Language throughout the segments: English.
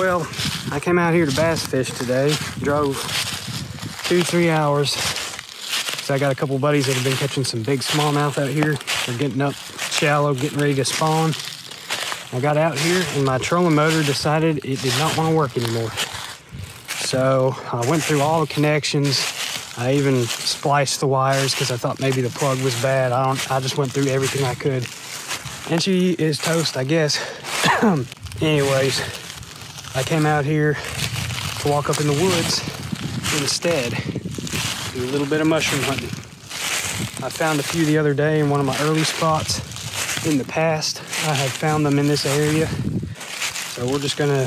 Well, I came out here to bass fish today. Drove 2-3 hours. So I got a couple buddies that have been catching some big smallmouth out here. They're getting up shallow, getting ready to spawn. I got out here and my trolling motor decided it did not want to work anymore. So I went through all the connections. I even spliced the wires because I thought maybe the plug was bad. I just went through everything I could. And she is toast, I guess. Anyways, I came out here to walk up in the woods instead. Do a little bit of mushroom hunting. I found a few the other day in one of my early spots. In the past, I had found them in this area. So we're just gonna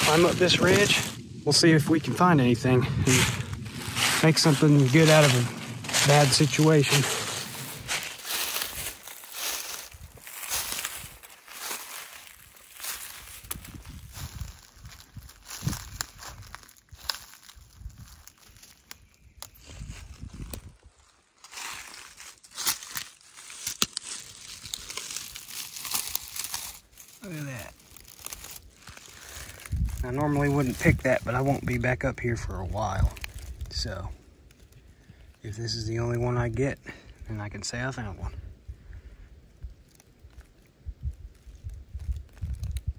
climb up this ridge. We'll see if we can find anything and make something good out of a bad situation. Look at that. I normally wouldn't pick that, but I won't be back up here for a while. So, if this is the only one I get, then I can say I found one.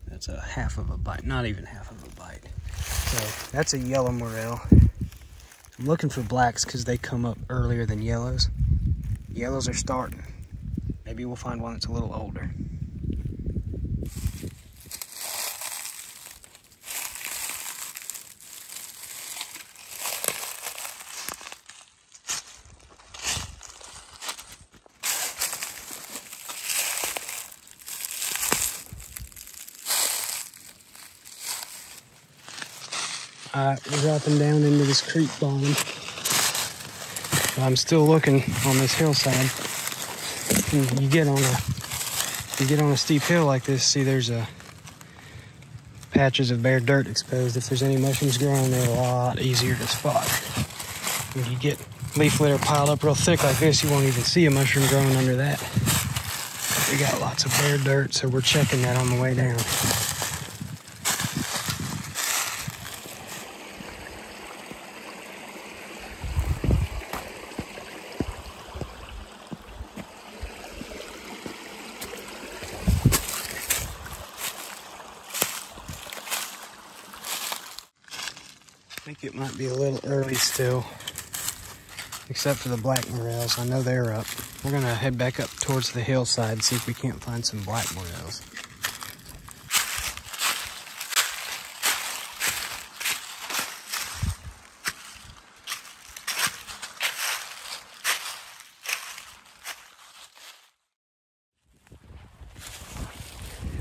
That's a half of a bite, not even half of a bite. So, that's a yellow morel. I'm looking for blacks because they come up earlier than yellows. Yellows are starting. Maybe we'll find one that's a little older. Alright, we're dropping down into this creek bottom. But I'm still looking on this hillside. And you get on a steep hill like this, see there's patches of bare dirt exposed. If there's any mushrooms growing, they're a lot easier to spot. When you get leaf litter piled up real thick like this, you won't even see a mushroom growing under that. But we got lots of bare dirt, so we're checking that on the way down. I think it might be a little early still, except for the black morels. I know they're up. We're gonna head back up towards the hillside, see if we can't find some black morels.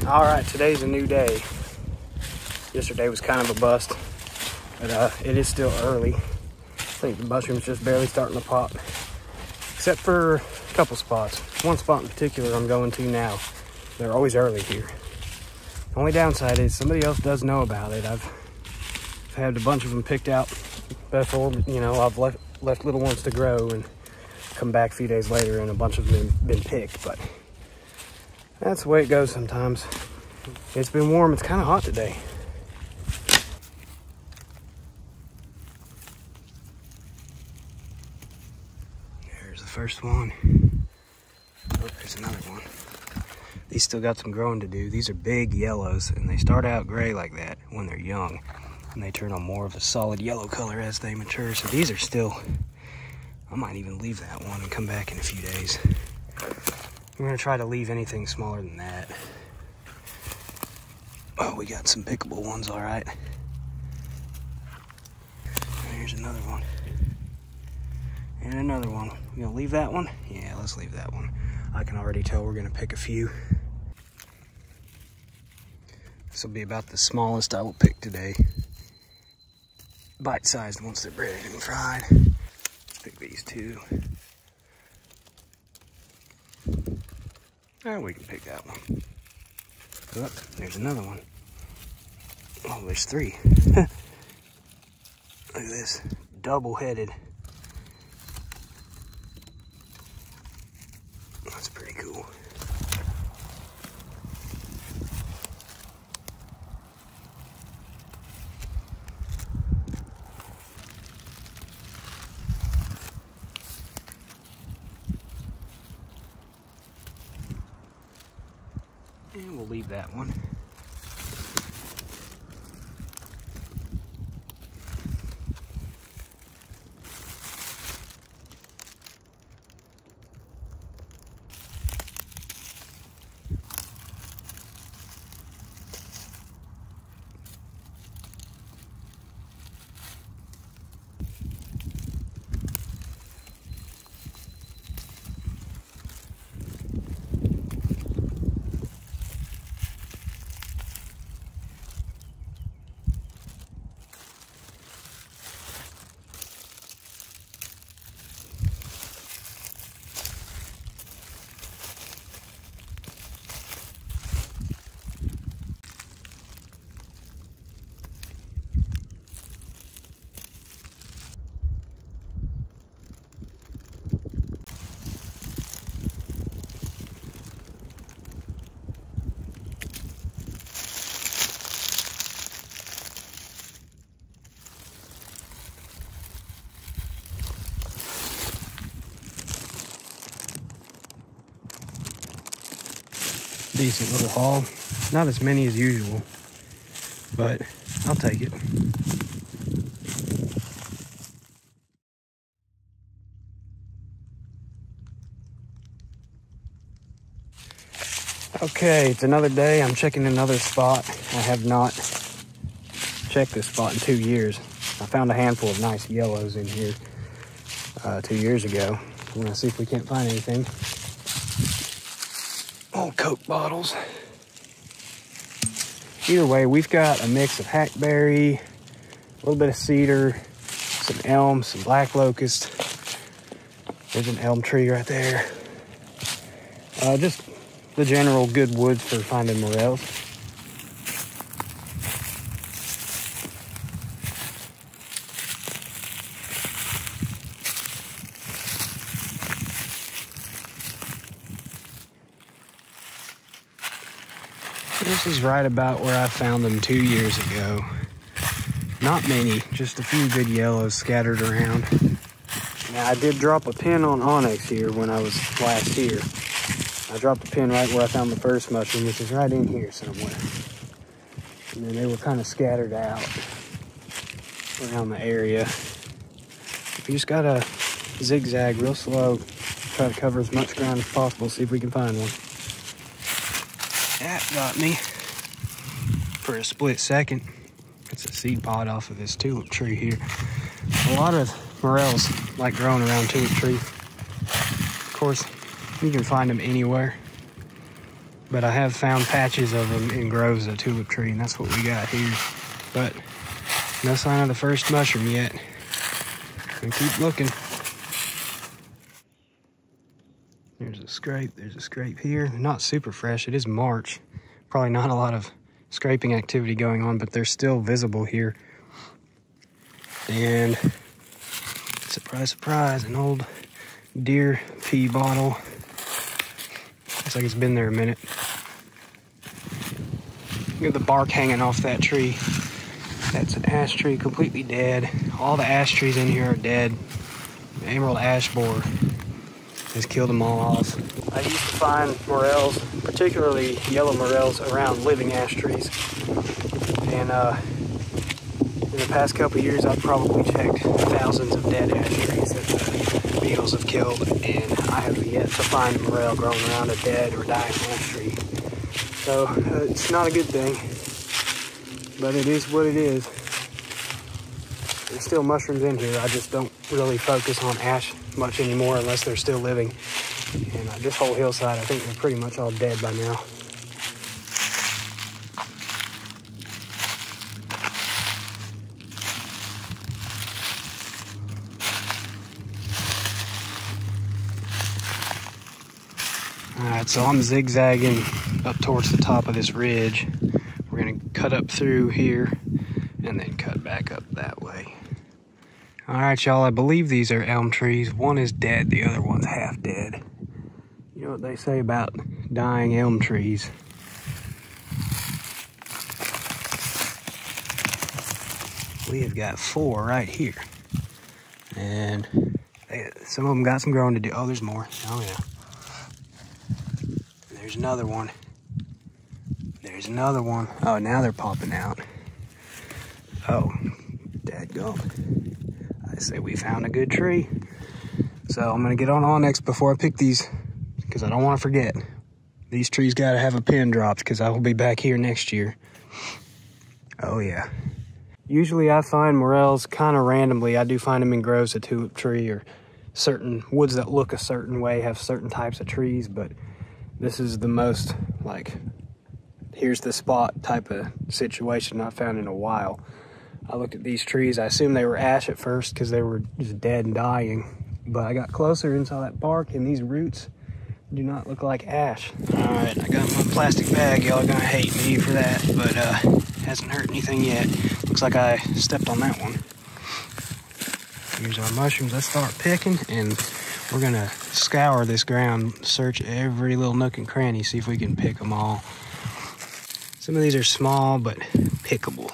All right, today's a new day. Yesterday was kind of a bust. But it is still early. I think the mushrooms just barely starting to pop. Except for a couple spots. One spot in particular I'm going to now. They're always early here. The only downside is somebody else does know about it. I've had a bunch of them picked out before. You know, I've left little ones to grow and come back a few days later and a bunch of them have been picked. But that's the way it goes sometimes. It's been warm. It's kind of hot today. First one. Oh, there's another one. These still got some growing to do. These are big yellows, and they start out gray like that when they're young, and they turn on more of a solid yellow color as they mature. So these are still, I might even leave that one and come back in a few days. I'm gonna try to leave anything smaller than that. Oh, we got some pickable ones, all right. Here's another one. And another one. You gonna leave that one? Yeah, let's leave that one. I can already tell we're gonna pick a few. This will be about the smallest I will pick today. Bite-sized once they're breaded and fried. Let's pick these two. Oh, we can pick that one. Look, there's another one. Oh, there's three. Look at this, double-headed. That's pretty cool. And we'll leave that one. Decent little haul. Not as many as usual, but I'll take it. Okay, it's another day. I'm checking another spot. I have not checked this spot in 2 years. I found a handful of nice yellows in here 2 years ago. We're gonna see if we can't find anything. Old Coke bottles. Either way, we've got a mix of hackberry, a little bit of cedar, some elms, some black locust. There's an elm tree right there. Just the general good woods for finding morels. This is right about where I found them 2 years ago. Not many, just a few good yellows scattered around. Now, I did drop a pin on onyx here when I was last here. I dropped a pin right where I found the first mushroom, which is right in here somewhere. And then they were kind of scattered out around the area. You just gotta zigzag real slow, try to cover as much ground as possible, see if we can find one. That got me for a split second. It's a seed pod off of this tulip tree here. A lot of morels like growing around tulip trees. Of course, you can find them anywhere, but I have found patches of them in groves of tulip tree, and that's what we got here. But no sign of the first mushroom yet. And keep looking. There's a scrape here. Not super fresh, it is March. Probably not a lot of scraping activity going on, but they're still visible here. And surprise, surprise, an old deer pee bottle. Looks like it's been there a minute. Look at the bark hanging off that tree. That's an ash tree, completely dead. All the ash trees in here are dead. The emerald ash borer has killed them all off. I used to find morels, particularly yellow morels, around living ash trees. And in the past couple of years, I've probably checked thousands of dead ash trees that the beetles have killed, and I have yet to find a morel growing around a dead or dying ash tree. So it's not a good thing, but it is what it is. There's still mushrooms in here. I just don't really focus on ash much anymore unless they're still living. And this whole hillside, I think they're pretty much all dead by now. Alright, so I'm zigzagging up towards the top of this ridge. We're going to cut up through here and then cut back up that way. Alright, y'all, I believe these are elm trees. One is dead, the other one's half dead. You know what they say about dying elm trees? We have got 4 right here. And some of them got some growing to do. Oh, there's more. Oh, yeah. There's another one. There's another one. Oh, now they're popping out. Oh, dadgum. I say we found a good tree. So I'm gonna get on Onyx before I pick these because I don't want to forget. These trees gotta have a pin dropped because I will be back here next year. Oh yeah. Usually I find morels kind of randomly. I do find them in groves, a tulip tree or certain woods that look a certain way have certain types of trees, but this is the most like, here's the spot type of situation I've found in a while. I looked at these trees. I assumed they were ash at first because they were just dead and dying, but I got closer and saw that bark, and these roots do not look like ash. All right, I got my plastic bag. Y'all are gonna hate me for that, but hasn't hurt anything yet. Looks like I stepped on that one. Here's our mushrooms. Let's start picking, and we're gonna scour this ground, search every little nook and cranny, see if we can pick them all. Some of these are small, but pickable.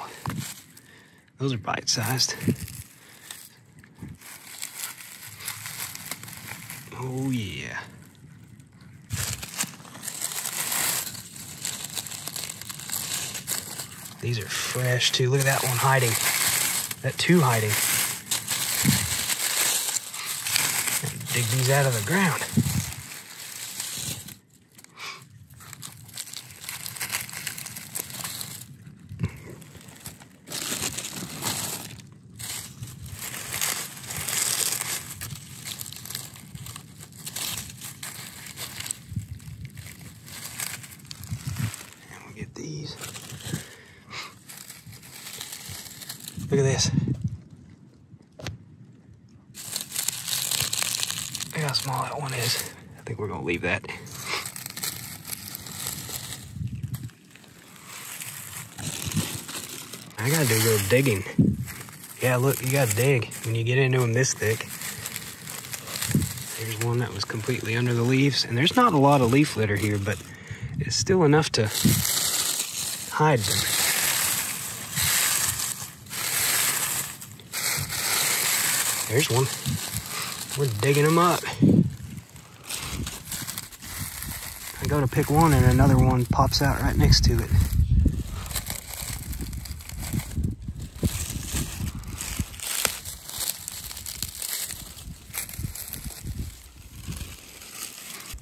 Those are bite-sized. Oh yeah. These are fresh too. Look at that one hiding. That two hiding. Dig these out of the ground. And we'll get these. Look at this. Look how small that one is. I think we're gonna leave that. I gotta do a little digging. Yeah, look, you gotta dig when you get into them this thick. There's one that was completely under the leaves, and there's not a lot of leaf litter here, but it's still enough to hide them. There's one. We're digging them up. I go to pick one and another one pops out right next to it.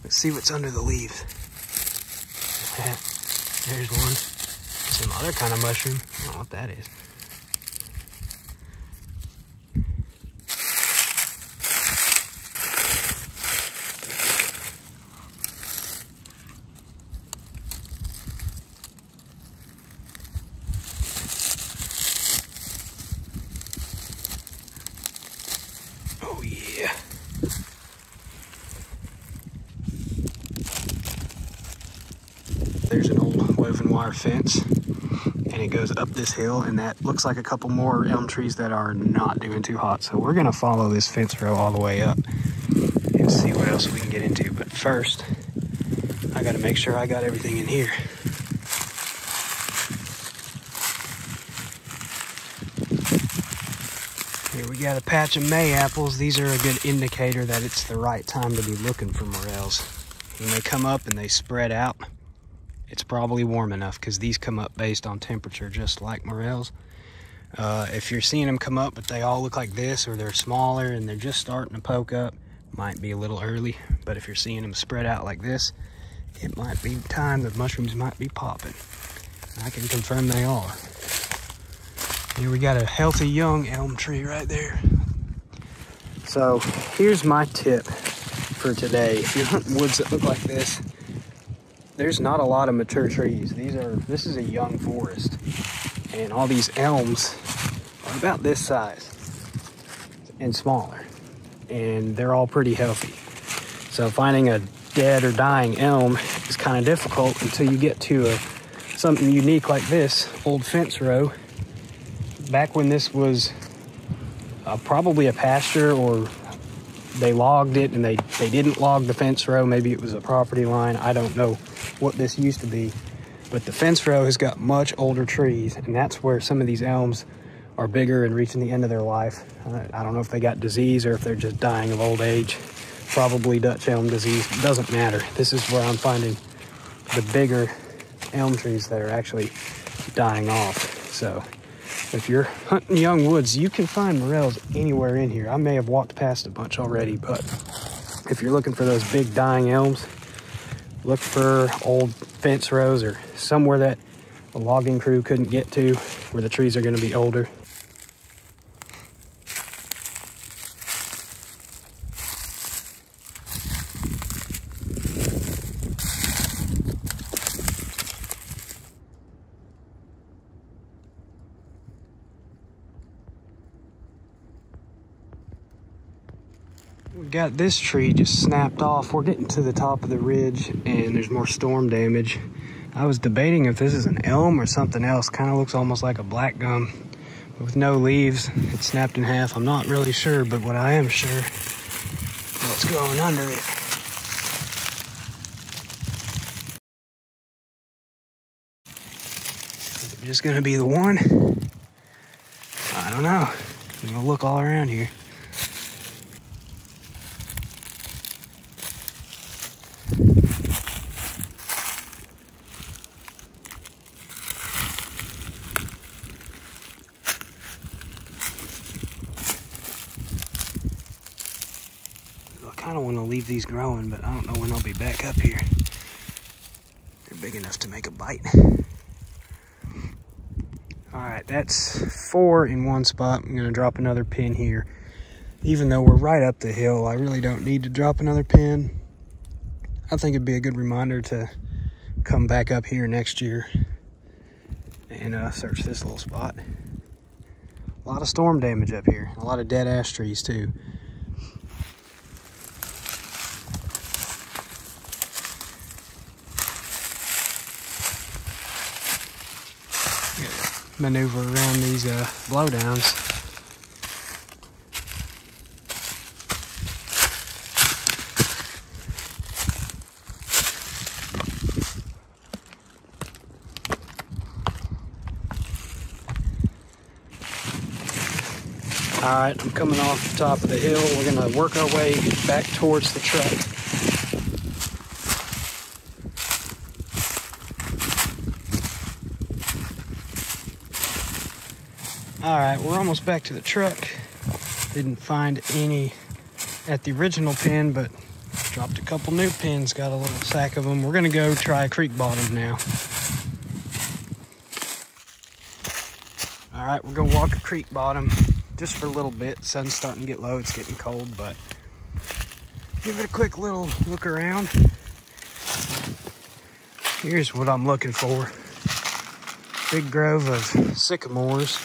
Let's see what's under the leaves. There's one. Some other kind of mushroom. I don't know what that is. Oh yeah. There's an old woven wire fence, and it goes up this hill, and that looks like a couple more elm trees that are not doing too hot. So we're gonna follow this fence row all the way up and see what else we can get into. But first, I gotta make sure I got everything in here. Here we got a patch of May apples. These are a good indicator that it's the right time to be looking for morels. When they come up and they spread out, it's probably warm enough because these come up based on temperature, just like morels. If you're seeing them come up, but they all look like this, or they're smaller and they're just starting to poke up, might be a little early. But if you're seeing them spread out like this, it might be time. The mushrooms might be popping. I can confirm they are. Here we got a healthy young elm tree right there. So here's my tip for today. If you're hunting woods that look like this, there's not a lot of mature trees. This is a young forest, and all these elms are about this size and smaller, and they're all pretty healthy. So finding a dead or dying elm is kind of difficult until you get to something unique like this old fence row. Back when this was probably a pasture, or they logged it and they didn't log the fence row. Maybe it was a property line. I don't know what this used to be, but the fence row has got much older trees, and that's where some of these elms are bigger and reaching the end of their life. I don't know if they got disease or if they're just dying of old age. Probably Dutch elm disease. It doesn't matter. This is where I'm finding the bigger elm trees that are actually dying off. So if you're hunting young woods, you can find morels anywhere in here. I may have walked past a bunch already, but if you're looking for those big dying elms, look for old fence rows or somewhere that a logging crew couldn't get to, where the trees are going to be older. We got this tree just snapped off. We're getting to the top of the ridge and there's more storm damage. I was debating if this is an elm or something else. Kind of looks almost like a black gum with no leaves. It's snapped in half. I'm not really sure, but what I am sure is what's growing under it. Is it just gonna be the one? I don't know. I'm gonna look all around here. I kind of want to leave these growing, but I don't know when I'll be back up here. They're big enough to make a bite. All right, that's 4 in one spot. I'm gonna drop another pin here. Even though we're right up the hill, I really don't need to drop another pin. I think it'd be a good reminder to come back up here next year and search this little spot. A lot of storm damage up here. A lot of dead ash trees too. Maneuver around these blowdowns. All right, I'm coming off the top of the hill. We're gonna work our way back towards the truck. All right, we're almost back to the truck. Didn't find any at the original pin, but dropped a couple new pins, got a little sack of them. We're gonna go try creek bottom now. All right, we're gonna walk a creek bottom just for a little bit. Sun's starting to get low, it's getting cold, but give it a quick little look around. Here's what I'm looking for. Big grove of sycamores.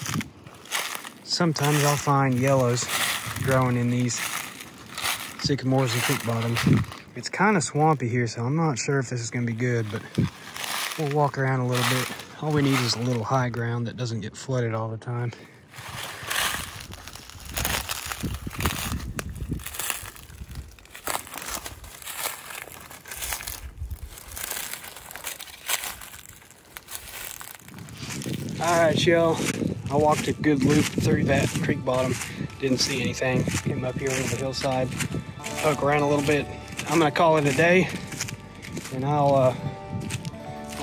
Sometimes I'll find yellows growing in these sycamores and creek bottoms. It's kind of swampy here, so I'm not sure if this is gonna be good, but we'll walk around a little bit. All we need is a little high ground that doesn't get flooded all the time. All right, y'all. I walked a good loop through that creek bottom. Didn't see anything. Came up here over the hillside, poke around a little bit. I'm gonna call it a day, and I'll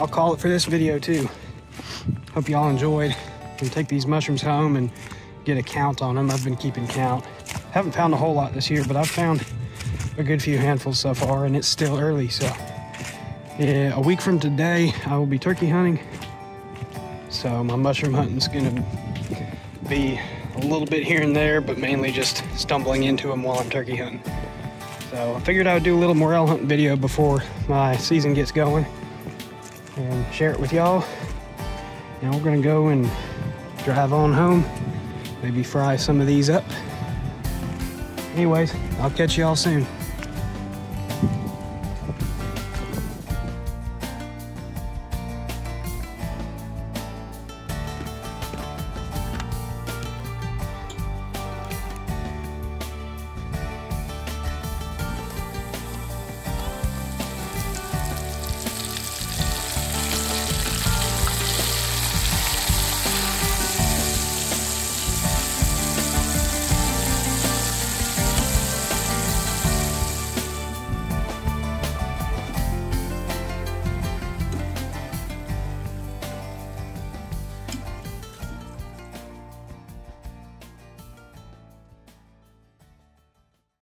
call it for this video too. Hope y'all enjoyed. Can take these mushrooms home and get a count on them. I've been keeping count. Haven't found a whole lot this year, but I've found a good few handfuls so far, and it's still early. So yeah, a week from today, I will be turkey hunting. So my mushroom hunting's gonna be a little bit here and there, but mainly just stumbling into them while I'm turkey hunting. So I figured I would do a little morel hunting video before my season gets going and share it with y'all. Now we're gonna go and drive on home, maybe fry some of these up. Anyways, I'll catch y'all soon.